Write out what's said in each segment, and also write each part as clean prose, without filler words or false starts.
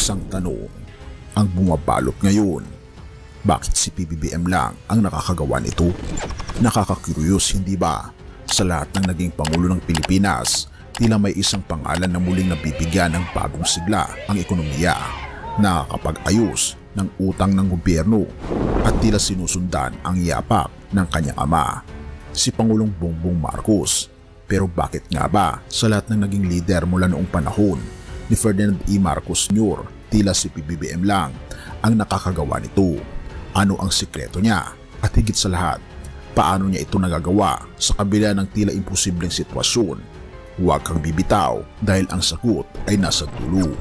Isang tanong ang bumabalot ngayon. Bakit si PBBM lang ang nakakagawa nito? Nakakakuryos, hindi ba? Sa lahat ng naging Pangulo ng Pilipinas, tila may isang pangalan na muling nabibigyan ng bagong sigla ang ekonomiya. Nakakapag-ayos ng utang ng gobyerno at tila sinusundan ang yapak ng kanyang ama, si Pangulong Bongbong Marcos. Pero bakit nga ba sa lahat ng naging lider mula noong panahon ni Ferdinand E. Marcos Sr., tila si PBBM lang ang nakakagawa nito? Ano ang sikreto niya? At higit sa lahat, paano niya ito nagagawa sa kabila ng tila imposibleng sitwasyon? Huwag kang bibitaw dahil ang sagot ay nasa dulo.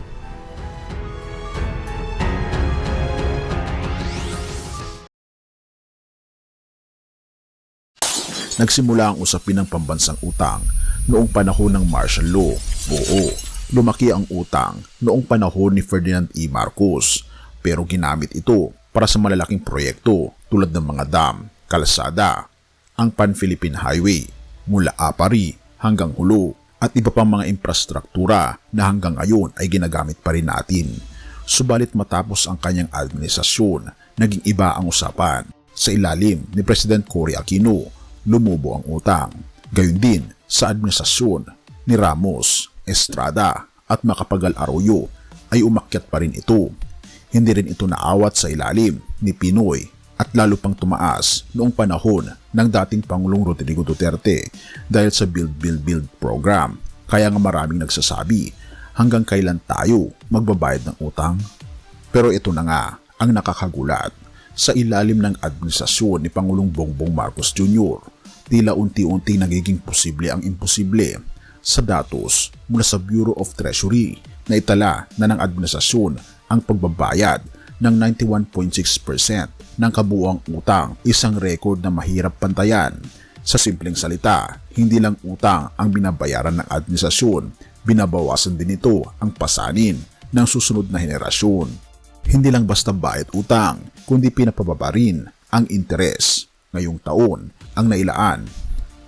Nagsimula ang usapin ng pambansang utang noong panahon ng martial law. Oo, lumaki ang utang noong panahon ni Ferdinand E. Marcos, pero ginamit ito para sa malalaking proyekto tulad ng mga dam, kalsada, ang Pan-Philippine Highway mula Apari hanggang Hulo at iba pang mga infrastruktura na hanggang ngayon ay ginagamit pa rin natin. Subalit matapos ang kanyang administrasyon, naging iba ang usapan. Sa ilalim ni President Cory Aquino, lumubo ang utang. Gayon din sa administrasyon ni Ramos, Estrada at Macapagal Arroyo ay umakyat pa rin ito. Hindi rin ito naawat sa ilalim ni Pinoy at lalo pang tumaas noong panahon ng dating Pangulong Rodrigo Duterte dahil sa Build program. Kaya nga maraming nagsasabi, hanggang kailan tayo magbabayad ng utang? Pero ito na nga ang nakakagulat. Sa ilalim ng administrasyon ni Pangulong Bongbong Marcos Jr., tila unti-unti nagiging posible ang imposible. Sa datos mula sa Bureau of Treasury na itala na ng administrasyon ang pagbabayad ng 91.6% ng kabuuang utang, isang record na mahirap pantayan. Sa simpleng salita, hindi lang utang ang binabayaran ng administrasyon, binabawasan din ito ang pasanin ng susunod na henerasyon. Hindi lang basta bayad utang, kundi pinapababa rin ang interes. Ngayong taon, ang nailaan,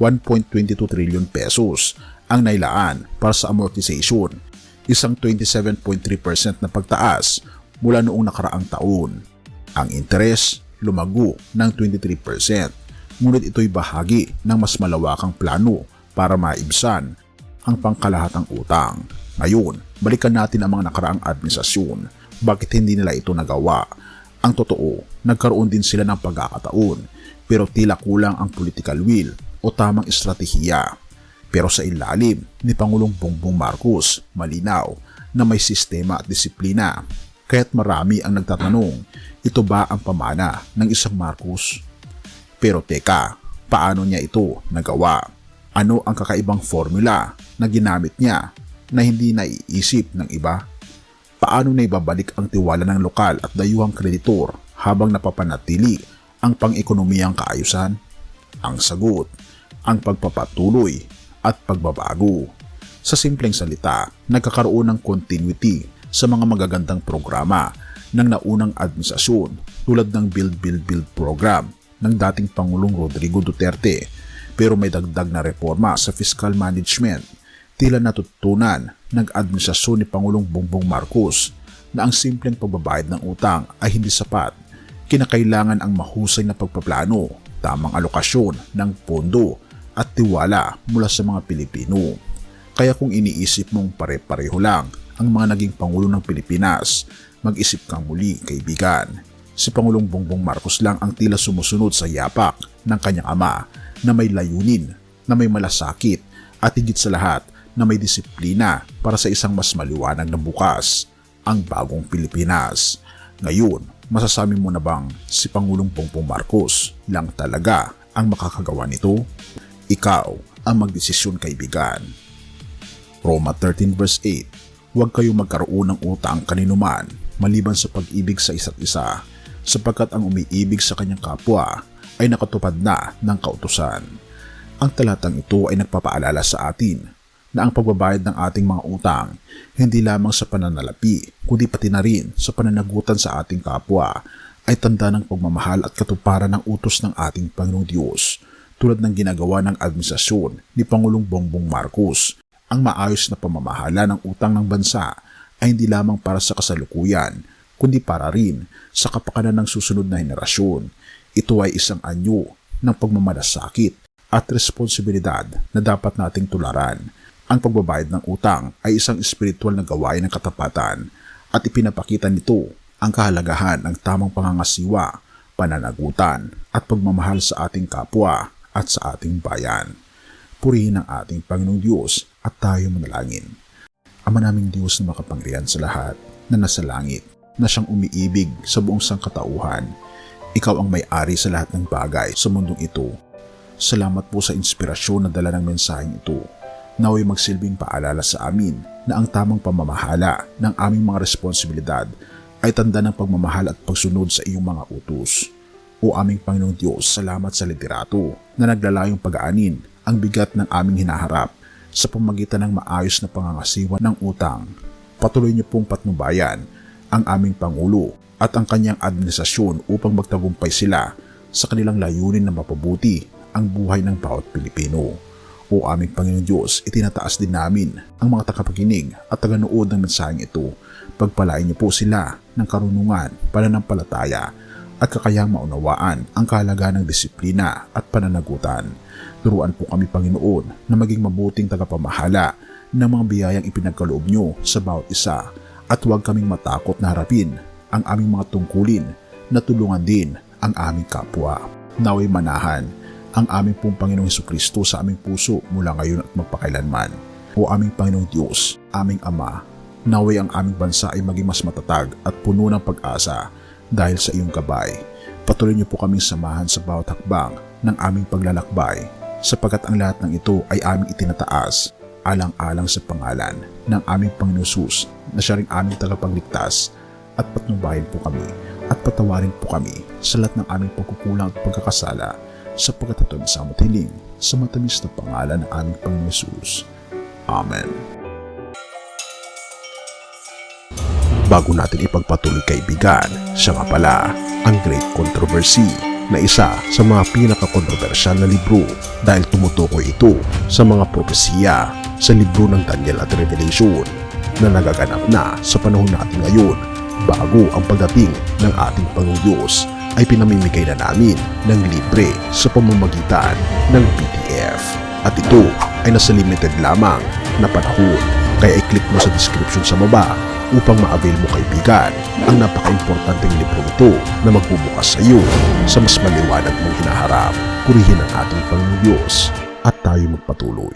1.22 trillion pesos ang nailaan para sa amortization, isang 27.3% na pagtaas mula noong nakaraang taon. Ang interes lumago ng 23%, ngunit ito'y bahagi ng mas malawakang plano para maibsan ang pangkalahatang utang. Ngayon, balikan natin ang mga nakaraang administrasyon. Bakit hindi nila ito nagawa? Ang totoo, nagkaroon din sila ng pagkakataon, pero tila kulang ang political will o tamang estratehiya. Pero sa ilalim ni Pangulong Bongbong Marcos, malinaw na may sistema at disiplina. Kaya't marami ang nagtatanong, ito ba ang pamana ng isang Marcos? Pero teka, paano niya ito nagawa? Ano ang kakaibang formula na ginamit niya na hindi naiisip ng iba? Paano na ibabalik ang tiwala ng lokal at dayuhang kreditor habang napapanatili ang pang-ekonomiyang kaayusan? Ang sagot, ang pagpapatuloy at pagbabago. Sa simpleng salita, nagkakaroon ng continuity sa mga magagandang programa ng naunang administrasyon tulad ng Build program ng dating Pangulong Rodrigo Duterte, pero may dagdag na reforma sa fiscal management. Tila natutunan ng administrasyon ni Pangulong Bongbong Marcos na ang simpleng pagbabayad ng utang ay hindi sapat. Kinakailangan ang mahusay na pagpaplano, tamang alokasyon ng pondo at tiwala mula sa mga Pilipino. Kaya kung iniisip mong pare-pareho lang ang mga naging Pangulo ng Pilipinas, mag-isip kang muli, kaibigan. Si Pangulong Bongbong Marcos lang ang tila sumusunod sa yapak ng kanyang ama na may layunin, na may malasakit at higit sa lahat na may disiplina para sa isang mas maliwanag na bukas, ang bagong Pilipinas. Ngayon, masasabi mo na bang si Pangulong Bongbong Marcos lang talaga ang makakagawa nito? Ikaw ang magdesisyon, kaibigan. Roma 13 verse 8, huwag kayong magkaroon ng utang kaninuman maliban sa pag-ibig sa isa't isa, sapagkat ang umiibig sa kanyang kapwa ay nakatupad na ng kautusan. Ang talatang ito ay nagpapaalala sa atin na ang pagbabayad ng ating mga utang hindi lamang sa pananalapi kundi pati na rin sa pananagutan sa ating kapwa ay tanda ng pagmamahal at katuparan ng utos ng ating Panginoong Diyos, tulad ng ginagawa ng administrasyon ni Pangulong Bongbong Marcos. Ang maayos na pamamahala ng utang ng bansa ay hindi lamang para sa kasalukuyan, kundi para rin sa kapakanan ng susunod na henerasyon. Ito ay isang anyo ng pagmamalasakit at responsibilidad na dapat nating tularan. Ang pagbabayad ng utang ay isang espiritual na gawain ng katapatan at ipinapakita nito ang kahalagahan ng tamang pangangasiwa, pananagutan at pagmamahal sa ating kapwa at sa ating bayan. Purihin ang ating Panginoong Diyos at tayo manalangin. Ama naming Diyos na makapangyarihan sa lahat, na nasa langit, na siyang umiibig sa buong sangkatauhan. Ikaw ang may-ari sa lahat ng bagay sa mundong ito. Salamat po sa inspirasyon na dala ng mensaheng ito. Naway magsilbing paalala sa amin na ang tamang pamamahala ng aming mga responsibilidad ay tanda ng pagmamahal at pagsunod sa iyong mga utos. O aming Panginoong Diyos, salamat sa liderato na naglalayong pag-aanin ang bigat ng aming hinaharap sa pamagitan ng maayos na pangangasiwa ng utang. Patuloy niyo pong patnubayan ang aming Pangulo at ang kanyang administrasyon upang magtagumpay sila sa kanilang layunin na mapabuti ang buhay ng bawat Pilipino. O aming Panginoon Diyos, itinataas din namin ang mga tagapakinig at taganood ng mensaheng ito. Pagpalain niyo po sila ng karunungan, pananampalataya at kakayahang maunawaan ang kahalagaan ng disiplina at pananagutan. Turuan po kami, Panginoon, na maging mabuting tagapamahala ng mga biyayang ipinagkaloob niyo sa bawat isa at huwag kaming matakot na harapin ang aming mga tungkulin na tulungan din ang aming kapwa. Naway manahan ang aming pong Panginoong Hesukristo sa aming puso mula ngayon at magpakailanman. O aming Panginoong Diyos, aming Ama, naway ang aming bansa ay maging mas matatag at puno ng pag-asa dahil sa iyong gabay. Patuloy niyo po kaming samahan sa bawat hakbang ng aming paglalakbay, sapagkat ang lahat ng ito ay aming itinataas alang-alang sa pangalan ng aming Panginoon Hesus na siya ring aming tagapagligtas, at patnubayan po kami at patawarin po kami sa lahat ng aming pagkukulang at pagkakasala, sapagkat ito ang samot hiling sa matamis na pangalan ng aming Panginoon Hesus. Amen. Bago natin ipagpatuloy, kaibigan, siya nga pala ang Great Controversy, na isa sa mga pinaka-kontrobersyal na libro dahil tumutukoy ito sa mga propesiya sa libro ng Daniel at Revelation na nagaganap na sa panahon natin ngayon, bago ang pagdating ng ating Panginoong Diyos ay pinamimigay na namin ng libre sa pamamagitan ng PDF. At ito ay nasa limited lamang na panahon, kaya i-click mo sa description sa baba upang ma-avail mo, kaibigan, ang napaka-importanteng libro ito na magbubukas sa iyo sa mas maliwanag mong hinaharap. Purihin ang ating Panginoong Diyos at tayo magpatuloy.